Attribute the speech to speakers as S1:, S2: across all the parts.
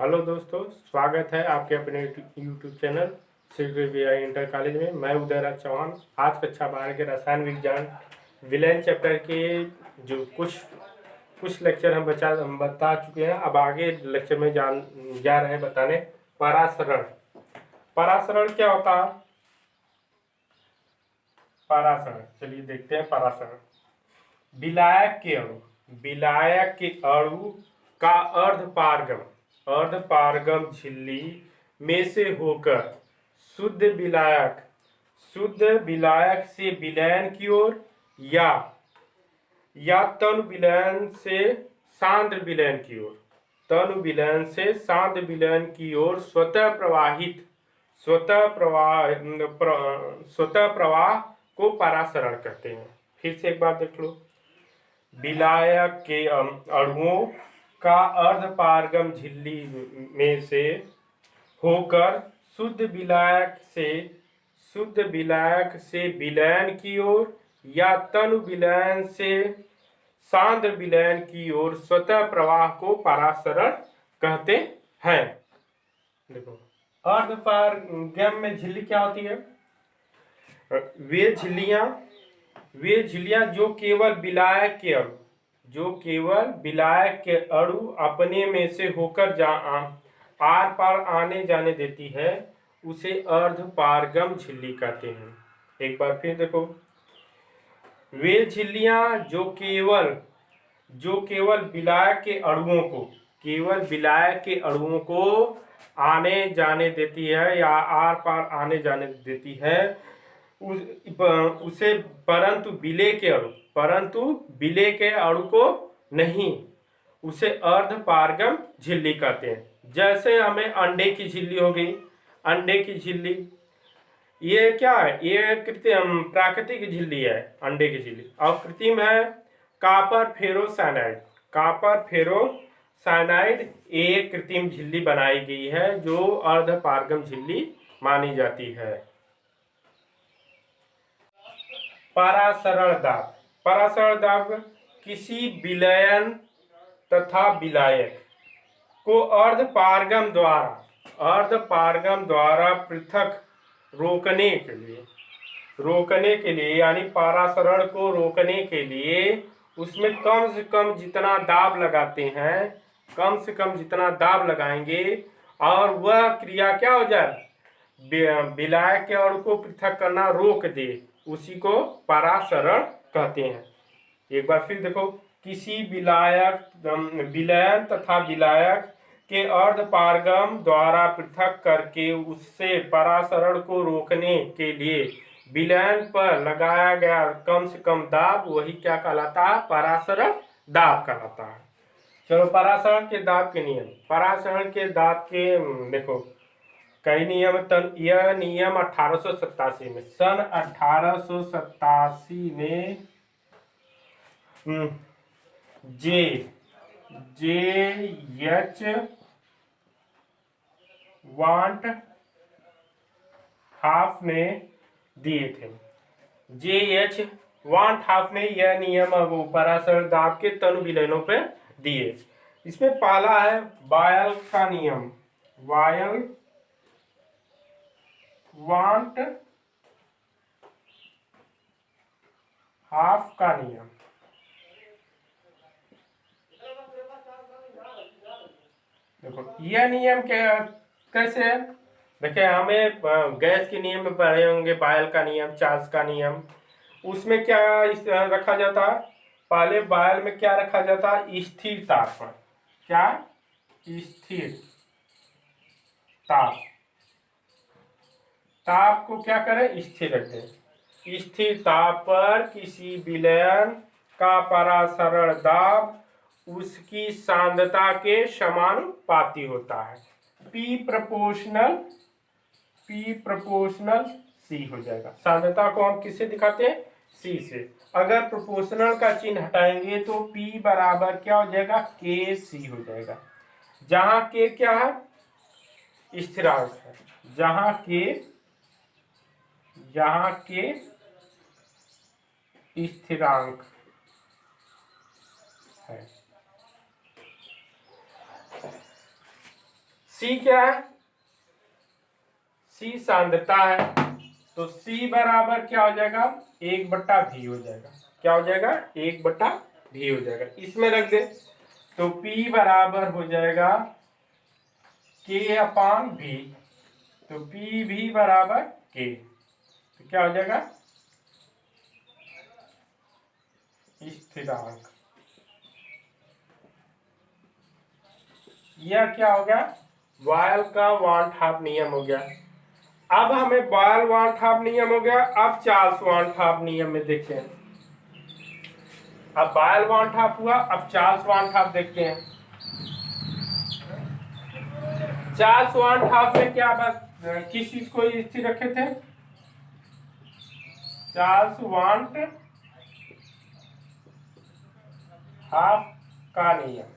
S1: Hello दोस्तों, स्वागत है आपके अपने YouTube channel Shri VI inter college में। मैं उदयराज चौहान। आज कक्षा 12 के रसायन विज्ञान विलयन चैप्टर के जो कुछ लेक्चर हम बता चुके हैं। अब आगे लेक्चर में जा रहे हैं बताने परासरण। परासरण क्या होता है? परासरण चलिए देखते हैं। परासरण विलायक के अणु का अर्धपारगम झिल्ली में से होकर शुद्ध विलायक से विलयन की ओर या तनु विलयन से सांद्र विलयन की ओर स्वतः प्रवाह को परासरण कहते हैं। फिर से एक बार देख लो। विलायक के अणुओं का अर्धपारगम झिल्ली में से होकर शुद्ध विलायक से विलयन की ओर या तनु विलयन से सांद्र विलयन की ओर स्वतः प्रवाह को परासरण कहते हैं। देखो, अर्धपारगम में झिल्ली क्या होती है? वे झिल्लियां जो केवल विलायक के अणु अपने में से होकर आर पार आने जाने देती है, उसे अर्धपारगम झिल्ली कहते हैं। एक बार फिर देखो। वे झिल्लियां जो केवल विलायक के अणुओं को आने जाने देती है या आर पार आने जाने देती है, उसे परंतु विलेय के अणु को नहीं, उसे अर्धपारगम झिल्ली कहते हैं। जैसे हमें अंडे की झिल्ली हो गई। अंडे की झिल्ली ये क्या है? ये कृत्रिम प्राकृतिक झिल्ली है। अंडे की झिल्ली और कृत्रिम है कॉपर फेरोसाइनाइड एक कृत्रिम झिल्ली बनाई गई है जो अर्धपारगम झिल्ली मानी जाती है। परासरण दाब किसी विलयन तथा विलायक को अर्धपारगम द्वारा पृथक रोकने के लिए यानी परासरण को रोकने के लिए उसमें कम से कम जितना दाब लगाएंगे और वह क्रिया क्या हो जाए, विलायक के अणु को पृथक करना रोक दे, उसी को परासरण कहते हैं। एक बार फिर देखो। किसी विलयन तथा विलायक के अर्धपारगम द्वारा पृथक करके उससे परासरण को रोकने के लिए विलयन पर लगाया गया कम से कम दाब, वही क्या कहलाता है? परासरण दाब कहलाता है। चलो, परासरण के दाब के नियम देखो। कई नियम। यह नियम 1887 में सन 1887 में जे एच वांट हाफ ने दिए थे। जे एच वांट हाफ ने यह नियम वो परासरण दाब के तनु विलयनों पे दिए। इसमें पहला है बायल का नियम। बायल वांट हाफ का नियम। देखो, यह नियम कैसे है? देखिए, हमें गैस के नियम में पढ़े होंगे, बायल का नियम, चार्ल्स का नियम। उसमें क्या रखा जाता है? पहले बायल में क्या रखा जाता है? स्थिर ताप पर। क्या? स्थिर ताप को क्या करें? स्थिर रखें। स्थिर ताप पर किसी विलयन का परासरण दाब उसकी सांद्रता के समानुपाती होता है। P प्रोपोर्शनल C हो जाएगा। सांद्रता को हम किससे दिखाते हैं? C से। अगर प्रोपोर्शनल का चिन्ह हटाएंगे तो P बराबर क्या हो जाएगा? KC हो जाएगा। जहां K क्या है? स्थिरांक है। जहां K स्थिरांक है। C क्या है? C सांद्रता है, तो C बराबर क्या हो जाएगा? 1/V हो जाएगा। क्या हो जाएगा? 1/V हो जाएगा। इसमें रख दे तो P बराबर हो जाएगा K/V। तो PV बराबर K, तो क्या हो जाएगा? स्थिरांक। यह क्या हो गया? बॉयल का वान हाफ नियम हो गया। अब हमें बॉयल वान हाफ नियम हो गया। अब चार्ल्स वान हाफ नियम में देखें। अब बॉयल वान हाफ हुआ, अब चार्ल्स वान हाफ देखते हैं। चार्ल्स वान हाफ में क्या बात, किस चीज को स्थिर रखे थे? चार्ल्स वांट हाफ का नियम।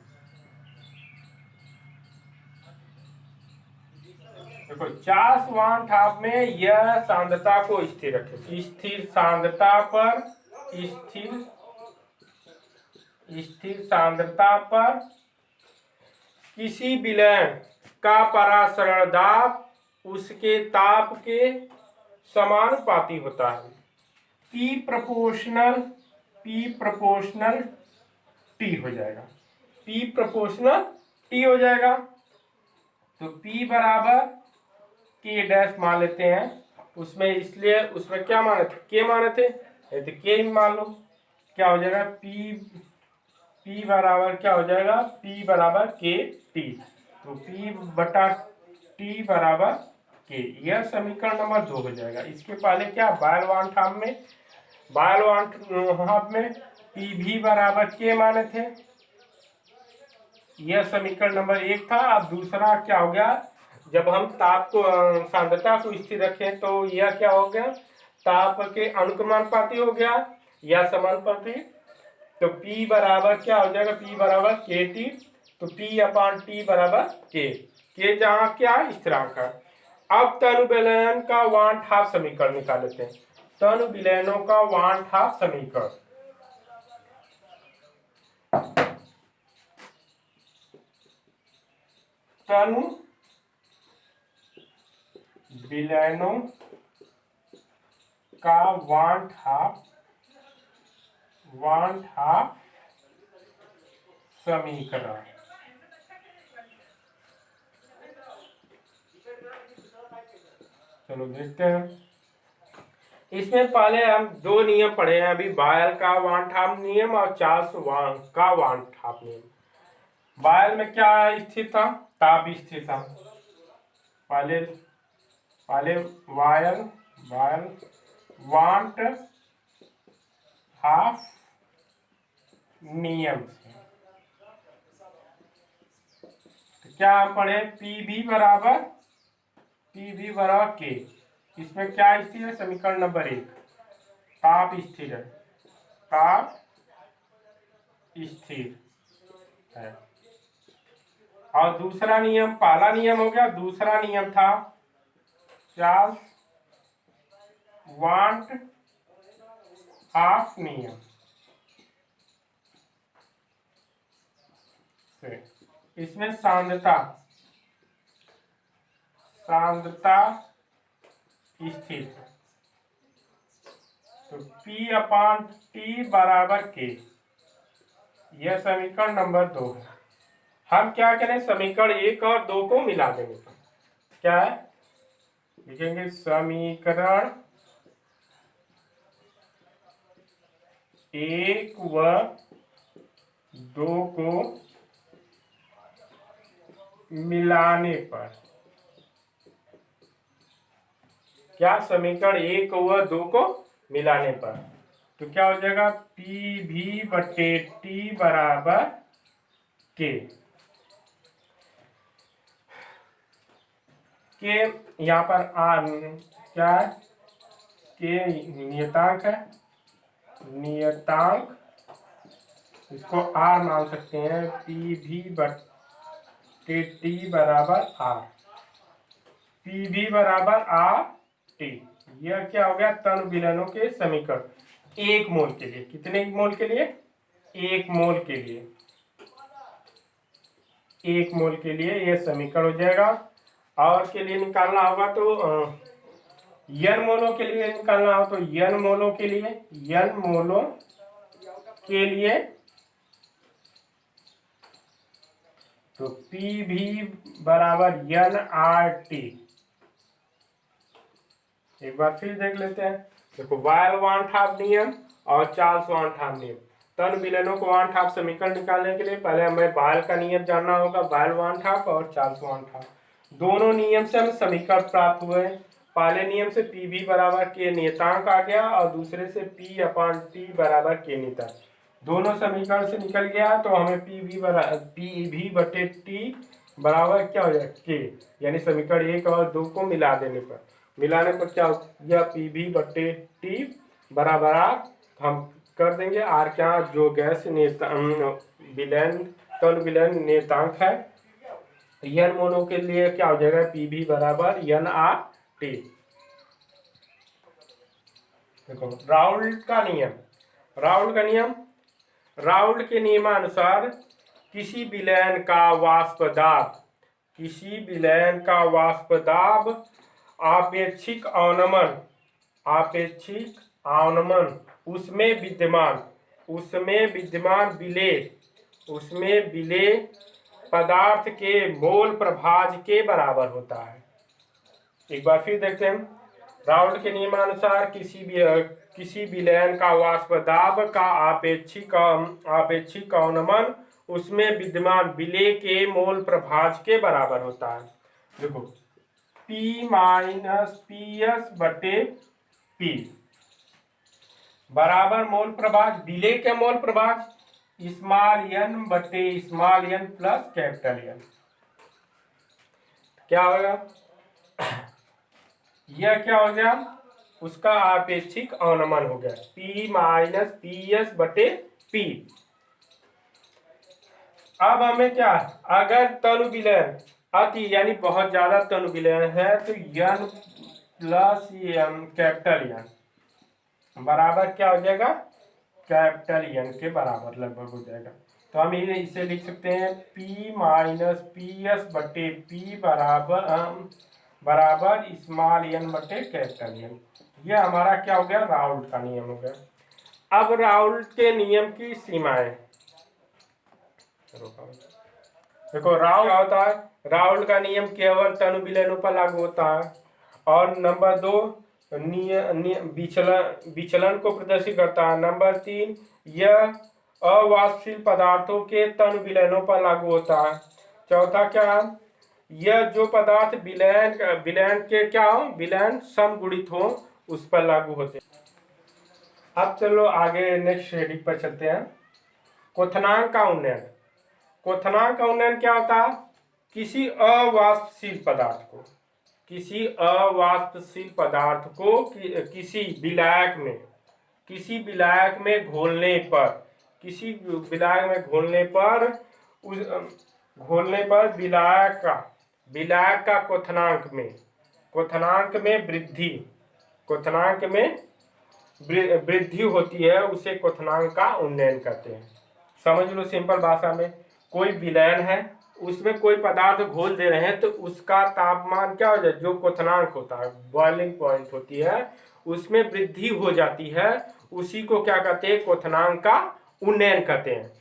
S1: देखो चार्ल्स वांट हाफ में यह सांद्रता को स्थिर रखे, स्थिर सांद्रता पर स्थिर सांद्रता पर किसी विलयन का परासरण दाब उसके ताप के समानुपाती होता है। P प्रोपोर्शनल T हो जाएगा। P प्रोपोर्शनल T हो जाएगा। तो P बराबर K डैश मान लेते हैं उसमें, इसलिए उसमें क्या माने थे? K माने थे, तो K मान लो। क्या हो जाएगा? P बराबर क्या हो जाएगा? P बराबर KT। तो P/T बराबर K। यह समीकरण नंबर 2 हो जाएगा। इसके पहले क्या बॉयल वान हाफ में PV बराबर K माने थे, यह समीकरण नंबर 1 था। अब दूसरा क्या हो गया? जब हम ताप को सांद्रता को स्थिर रखें तो यह क्या हो गया? ताप के अनुक्रमानुपाती हो गया या समानुपाती। तो P बराबर क्या हो जाएगा? P बराबर KT। तो P/T बराबर K जहाँ क्या स्थिरांक है। अब तनु विलयन का वान हाफ समीकरण निकाल लेते हैं। तनु विलयनों का वान हाफ समीकरण। तनु विलयनों का वान हाफ समीकरण। चलो देखते हैं। इसमें पहले हम 2 नियम पढ़े हैं अभी, बॉयल का वान हाफ नियम और चार्ल्स का वान हाफ नियम। बॉयल में क्या स्थिर था? ताप स्थिर था। पहले बॉयल वांट हाफ नियम से तो क्या हम पढ़े? PV बराबर K। इसमें क्या स्थिर है? समीकरण नंबर 1 ताप स्थिर है, ताप स्थिर है। और दूसरा नियम, पहला नियम हो गया, दूसरा नियम था चार्ल्स वांट हाफ नियम से। इसमें सांद्रता स्थिर है, तो P/T बराबर K। यह समीकरण नंबर 2 है। हम क्या करें? समीकरण 1 और 2 को मिला देंगे। क्या है? लिखेंगे समीकरण 1 व 2 को मिलाने पर। क्या? समीकरण 1 व 2 को मिलाने पर तो क्या हो जाएगा? PV/T बराबर K। यहाँ पर क्या है? K नियतांक है, इसको R मान सकते हैं। PV/T बराबर R, PV बराबर RT। यह क्या हो गया? तनु विलयनों के समीकरण 1 मोल के लिए। कितने मोल के लिए? 1 मोल के लिए। 1 मोल के लिए ये समीकरण हो जाएगा। और के लिए निकालना होगा तो n मोलों के लिए निकालना हो तो n मोलों के लिए तो पी भी बराबर NRT। एक बार फिर देख लेते हैं। देखो वायल वन हाफ नियम और चार्ल्स वन हाफ नियम, तन विलयनों को वन हाफ समीकरण निकालने के लिए पहले हमें वायल का नियम जानना होगा, वायल वन हाफ और चार्ल्स वन हाफ। दोनों नियम से हमें समीकरण प्राप्त हुए। पहले नियम से पी भी बराबर के नियतांक आ गया और दूसरे से पी अपॉन टी बराबर के नियतांक। दोनों समीकरण से निकल गया तो हमें पी भी बटे टी बराबर क्या हो जाएगा के, यानी समीकरण 1 और 2 को मिलाने पर क्या यह पी भी बटे टी बराबर आर हम कर देंगे। आर क्या जो गैस विलयन तल विलयन नियतांक है। n मोनो के लिए क्या हो जाएगा पी भी बराबर NRT। देखो राउल्ट का नियम, राउल्ट के नियमानुसार किसी विलयन का वाष्प दाब आपेक्षिक अवनमन उसमें विलेय पदार्थ के मोल प्रभाज के बराबर होता है। एक बार फिर देखते हैं। राउल्ट के नियमानुसार किसी विलयन का वाष्प दाब का आपेक्षिक अवनमन उसमें विद्यमान विलेय के मोल प्रभाज के बराबर होता है। देखो P माइनस PS बटे P बराबर मोल प्रभाज, विलेय के मोल प्रभाज स्मॉल n बटे small n plus capital N। क्या होगा यह क्या हो गया उसका आपेक्षिक अवनमन हो गया P माइनस PS बटे P। अब हमें क्या, अगर तनु विलयन अति यानी बहुत ज्यादा तनु विलयन है तो n प्लस कैपिटल N बराबर क्या हो जाएगा कैपिटल N के बराबर लगभग हो जाएगा। तो हम इसे लिख सकते हैं P माइनस PS बटे P बराबर स्मॉल n बटे कैपिटल N। यह हमारा क्या हो गया राउल्ट का नियम हो गया। अब राउल्ट के नियम की सीमाएं देखो, राउल्ट क्या होता है, राउल्ट का नियम केवल तनु विलयनों पर लागू होता है। और नंबर 2 विचलन को प्रदर्शित करता है। नंबर 3 यह अवाष्पशील पदार्थों के तनु विलयनों पर लागू होता है। चौथा क्या, यह जो पदार्थ विलयन के क्या हो विलयन समगुणित हो उस पर लागू होते हैं। अब चलो आगे नेक्स्ट हेडिंग पर चलते हैं। क्वथनांक का उन्नयन। क्वथनांक का उन्नयन क्या होता है, किसी अवाष्पशील पदार्थ को किसी विलायक में घोलने पर विलायक का क्वथनांक में वृद्धि होती है, उसे क्वथनांक का उन्नयन कहते हैं। समझ लो सिंपल भाषा में, कोई विलयन है उसमें कोई पदार्थ घोल दे रहे हैं तो उसका तापमान क्या हो जाए, जो क्वथनांक होता है बॉइलिंग पॉइंट होती है उसमें वृद्धि हो जाती है, उसी को क्या कहते हैं क्वथनांक का उन्नयन कहते हैं।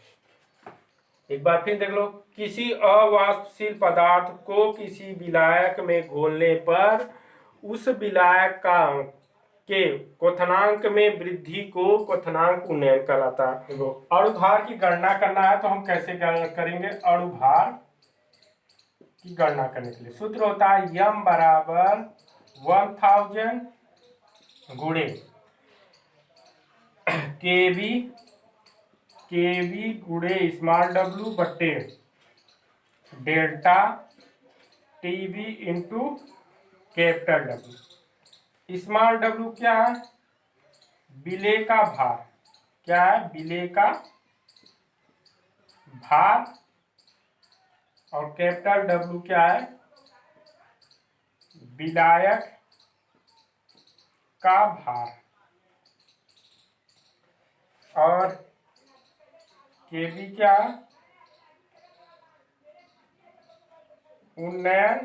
S1: एक बार फिर देख लो, किसी अवाष्पशील पदार्थ को किसी विलायक में घोलने पर उस विलायक के क्वथनांक में वृद्धि को क्वथनांक उन्नयन कहलाता है। देखो अणुभार की गणना करना है तो हम कैसे करेंगे, अणुभार की गणना करने के लिए सूत्र होता है m बराबर 1000 गुणे केवी गुणे स्मॉल w बटे delta TV into capital W। Small w क्या है, विलेय का भार, क्या है विलेय का भार, और कैपिटल W क्या है विलायक का भार, और केवी क्या है उन्नयन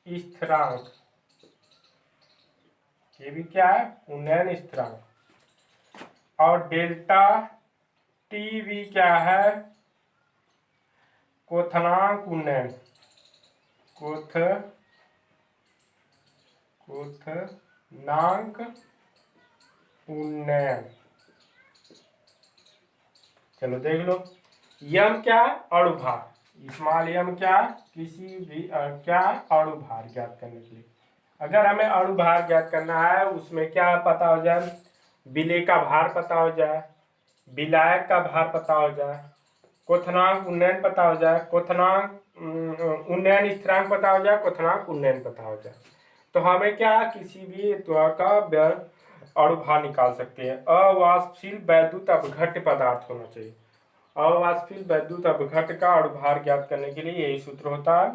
S1: स्थिरांक, ये भी क्या है, उन्नयन स्थिरांक। और डेल्टा टी भी क्या है, क्वथनांक उन्नयन, क्वथनांक उन्नयन। चलो देख लो, यम क्या, अणुभार, स्मॉल यम क्या, किसी भी क्या, अणुभार ज्ञात करने के लिए। अगर हमें अणुभार ज्ञात करना है, उसमें क्या पता हो जाए, विलेय का भार पता हो जाए, विलायक का भार पता हो जाए, क्वथनांक उन्नयन पता हो जाए, क्वथनांक उन्नयन स्थिरांक पता हो जाए, क्वथनांक उन्नयन पता हो जाए, तो हमें क्या किसी भी त्वरक का अणुभार निकाल सकते हैं। अवाष्पशील वैद्युत अपघट्य पदार्थ होना चाहिए। अवाष्पशील वैद्युत अपघट्य का अणुभार ज्ञात करने के लिए यही सूत्र होता है।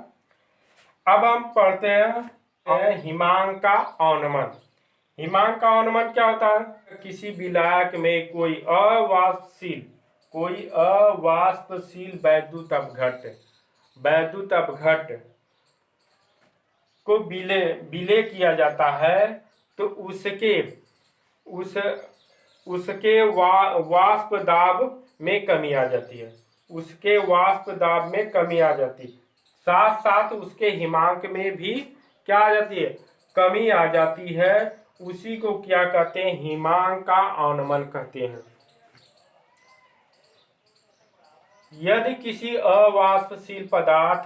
S1: अब हम पढ़ते हैं हिमांक का अवनमन। हिमांक का अवनमन क्या होता है, किसी विलायक में कोई अवाष्पशील वैद्युत अपघट्य को विलेय किया जाता है, तो उसके वाष्प दाब में कमी आ जाती है, उसके वाष्प दाब में कमी आ जाती है, साथ साथ उसके हिमांक में भी क्या आ जाती है, कमी आ जाती है। उसी को क्या कहते हैं, हिमांक का अवनमन कहते हैं। यदि किसी अवाष्पशील पदार्थ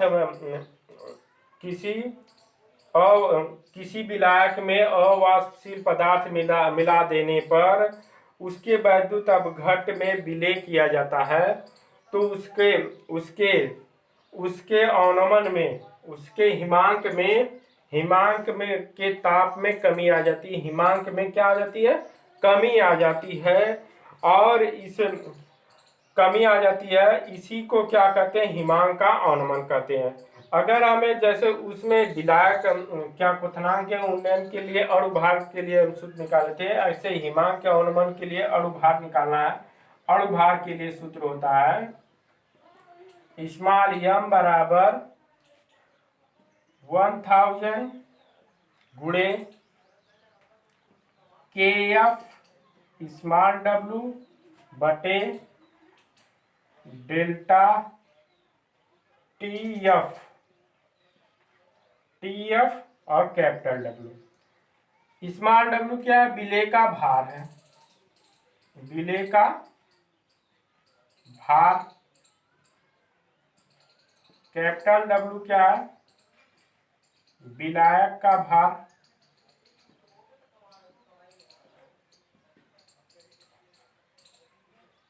S1: किसी विलायक में अवाष्पशील पदार्थ मिला देने पर उसके वैद्युत अपघट्य में विलेय किया जाता है, तो उसके अवनमन में, उसके हिमांक में के ताप में कमी आ जाती है, हिमांक में क्या आ जाती है, कमी आ जाती है। और इस कमी आ जाती है, इसी को क्या कहते हैं, हिमांक का अवनमन कहते हैं। अगर हमें जैसे उसमें विलायक क्या क्वथनांक के उन्नयन के लिए अणुभार के लिए हम सूत्र निकाले थे, ऐसे हिमांक के अवनमन के लिए अणुभार निकालना है। अणुभार के लिए सूत्र होता है स्मॉल एम बराबर 1000 गुणे के एफ स्मॉल डब्लू बटे डेल्टा टी एफ और कैपिटल डब्लू। स्मॉल डब्लू क्या है, विलेय का भार है, विलेय का भार। कैपिटल डब्लू क्या है, विलायक का भार।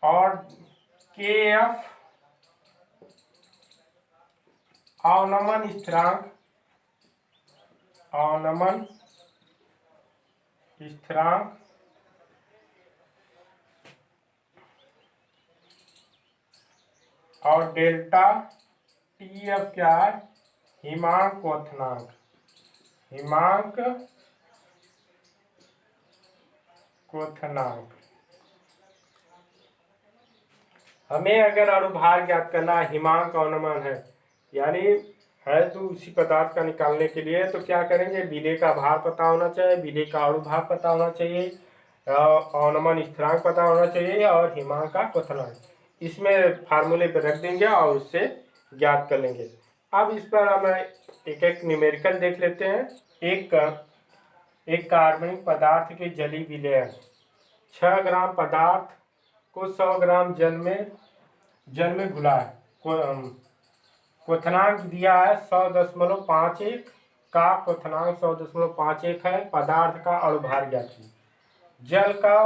S1: और के एफ अवनमन स्थिरांक, अवनमन स्थिरांक। और डेल्टा टी एफ क्या है, हिमांक क्वथनांक, हिमांक क्वथनांक। हमें अगर अणुभार ज्ञात करना, हिमांक अवनमन है, यानी है तो उसी पदार्थ का निकालने के लिए तो क्या करेंगे, विलेय का भार पता होना चाहिए, विलेय का अणुभार पता होना चाहिए, अवनमन स्थिरांक पता होना चाहिए और हिमांक का क्वथनांक, इसमें फार्मूले पे रख देंगे और उससे ज्ञात कर लेंगे। अब इस पर हम एक एक न्यूमेरिकल देख लेते हैं। एक कार्बनिक पदार्थ के जलीय विलयन, 6 ग्राम पदार्थ को 100 ग्राम जल में घुलाए, क्वथनांक दिया है 100.51 का, क्वथनांक 100.51 है। पदार्थ का अणुभार ज्ञात कीजिए। जल का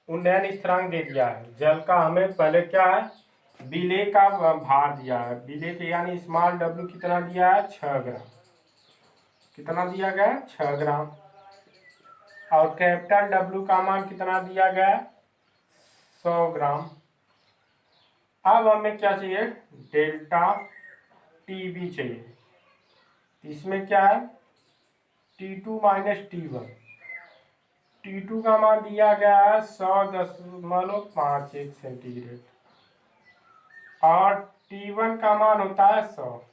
S1: उन्नयन स्थिरांक दे दिया है, जल का हमें पहले क्या है, विलेय का भार दिया है, विलेय के यानी स्मॉल डब्ल्यू कितना दिया है, 6 ग्राम, कितना दिया गया है, 6 ग्राम। और कैपिटल डब्ल्यू का मान कितना दिया गया है, 100 ग्राम। अब हमें क्या चाहिए, डेल्टा टी बी चाहिए। इसमें क्या है, T2 माइनस T1, T2 का मान दिया गया है 100.51 सेंटीग्रेड और T1 का मान होता है 100।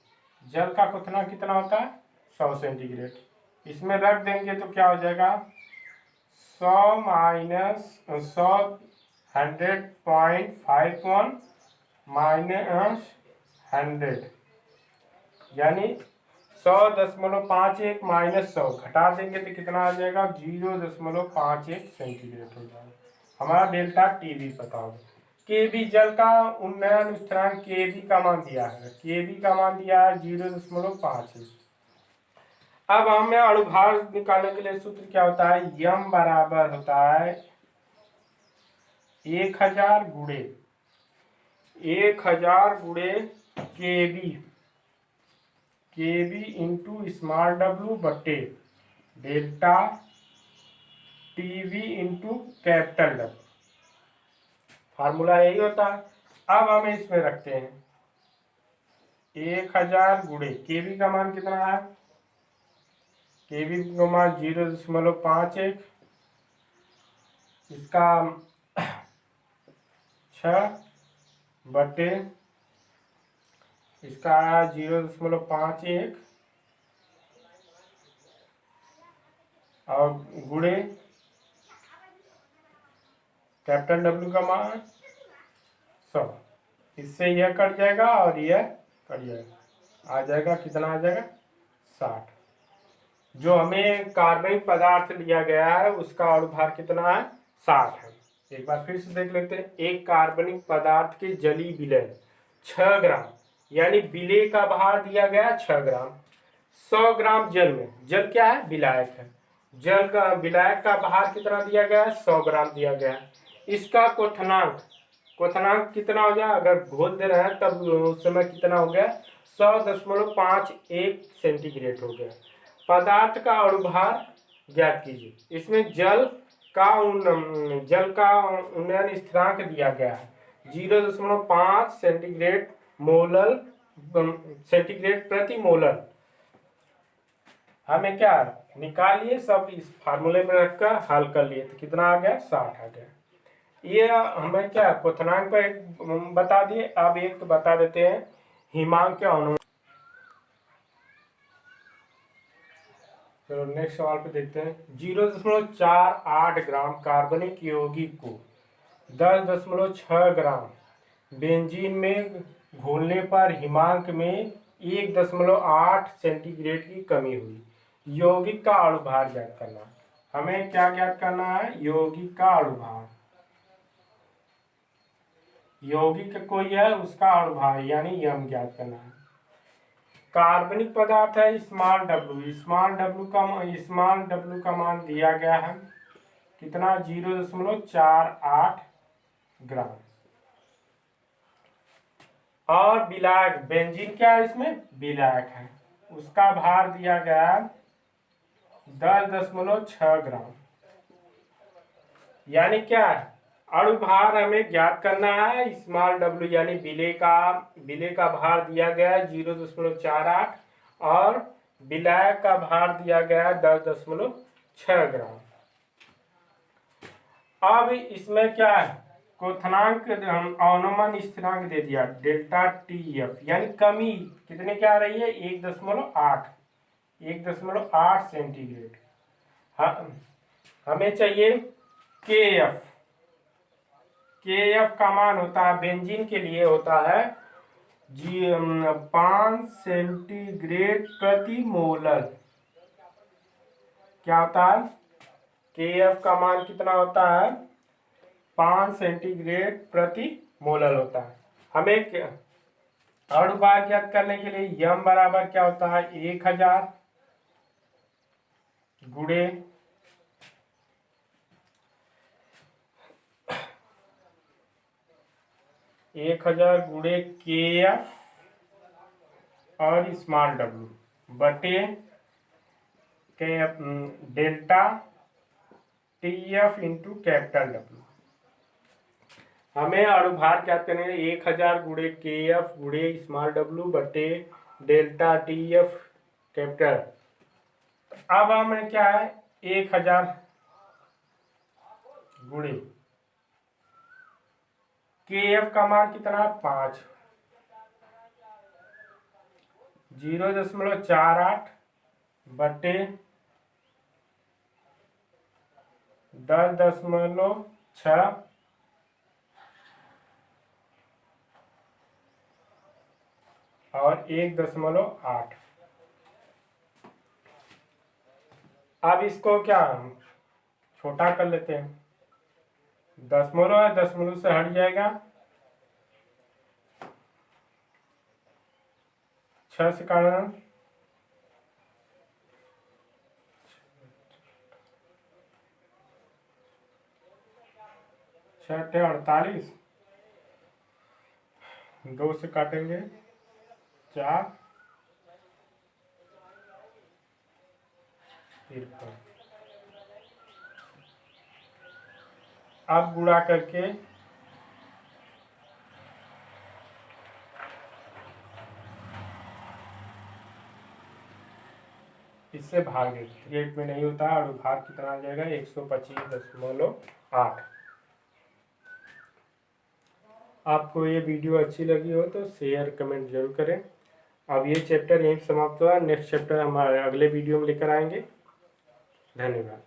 S1: जल का क्वथनांक कितना होता है 100 सेंटीग्रेड। इसमें रख देंगे तो क्या हो जाएगा 100 माइनस 100 100.51 माइनस 100 यानी 100.51 माइनस 100 घटा देंगे तो कितना आ जाएगा 0.51 सेंटीग्रेड हो जाएगा। हमारा डेल्टा टी भी पता होगा। के बी जल का उन्नयन स्थिरांक के बी का मान दिया है, के बी का मान दिया है 0.51। अब हमें अणुभार निकालने के लिए सूत्र क्या होता है, यम बराबर होता है 1000 गुणे के बी इंटू स्मॉल डब्लू बटे delta TV into capital W. Formula यही होता है। अब हम इसमें रखते हैं 1000 गुणे केवी का मान कितना है, केवी का मान 0.51, इसका 6 बटे इसका आया 0.51 और गुणे कैपिटल डब्ल्यू का मान 100। इससे यह कट जाएगा और यह कट जाएगा, आ जाएगा कितना आ जाएगा 60। जो हमें कार्बनिक पदार्थ दिया गया है उसका अणुभार कितना है 60 है। एक बार फिर से देख लेते हैं। एक कार्बनिक पदार्थ के जलीय विलयन 6 ग्राम, यानी विलेय का भार दिया गया 6 ग्राम। 100 ग्राम जल में, जल क्या है विलायक है, जल का विलायक का भार कितना दिया गया है 100 ग्राम दिया गया है। इसका क्वथनांक कितना हो गया, अगर घोल दे रहे हैं तब उस समय कितना हो गया 100.51 सेंटीग्रेड हो गया। पदार्थ का अणुभार ज्ञात कीजिए। इसमें जल का उन्नयन स्थिरांक दिया गया है 0.5 सेंटीग्रेड मोलर सेंटीग्रेड प्रति मोलर। हमें क्या निकालिए, सब इस फार्मूले में रखकर हल कर लिए तो कितना आ गया 60 आ गया। ये हमें क्या क्वथनांक पर एक बता दिए, अब एक तो बता देते हैं हिमांक के अणु। चलो नेक्स्ट सवाल पे देखते हैं। 0.48 ग्राम कार्बनिक यौगिक को 10.6 ग्राम बेंजीन में घोलने पर हिमांक में 1.8 सेंटीग्रेड की कमी हुई। यौगिक का अणुभार ज्ञात करना। हमें क्या ज्ञात करना है, यौगिक का अणुभार। यौगिक कोई है उसका अणुभार यानी यम ज्ञात करना है। कार्बनिक पदार्थ है स्मॉल डब्ल्यू का मान दिया गया है कितना 0.48 ग्राम। और विलायक बेंजीन क्या है इसमें विलायक है, उसका भार दिया गया 10.6 ग्राम। यानी क्या है अणुभार हमें ज्ञात करना है स्मॉल डब्ल्यू यानी विलेय का भार दिया गया है 0.48 और विलायक का भार दिया गया है 10.6 ग्राम। अब इसमें क्या है क्वथनांक अवनमन स्थिरांक दे दिया डेल्टा टी एफ, यानी कमी कितने क्या आ रही है 1.8 सेंटीग्रेड। हमें चाहिए के एफ का मान होता है बेंजीन के लिए होता है 5 सेंटीग्रेड प्रति मोलर। क्या होता है के एफ का मान कितना होता है 5 सेंटीग्रेड प्रति मोलर होता है। हमें अणुभार ज्ञात करने के लिए यम बराबर क्या होता है 1000 गुणे 1000 गुणे के एफ और स्मॉल डब्ल्यू बटे के delta T F into capital W. हमें अणुभार क्या करने 1000 गुणे के एफ गुणे स्मॉल डब्ल्यू बटे डेल्टा टी एफ कैपिटल। अब हमें क्या है 1000 गुणे के एफ का मान कितना 5 0.48 बटे 10.6 और 1.8। अब इसको क्या छोटा कर लेते हैं। दशमलव है, दशमलव से हट जाएगा, 6 से काटना, 6 48, 2 से काटेंगे 4, 53। अब गुणा करके इससे भाग देते, 38 में नहीं होता और भाग कितना आ जाएगा 125.8। आपको ये वीडियो अच्छी लगी हो तो शेयर कमेंट जरूर करें। अब ये चैप्टर यहीं समाप्त हुआ, नेक्स्ट चैप्टर हम अगले वीडियो में लेकर आएंगे। धन्यवाद।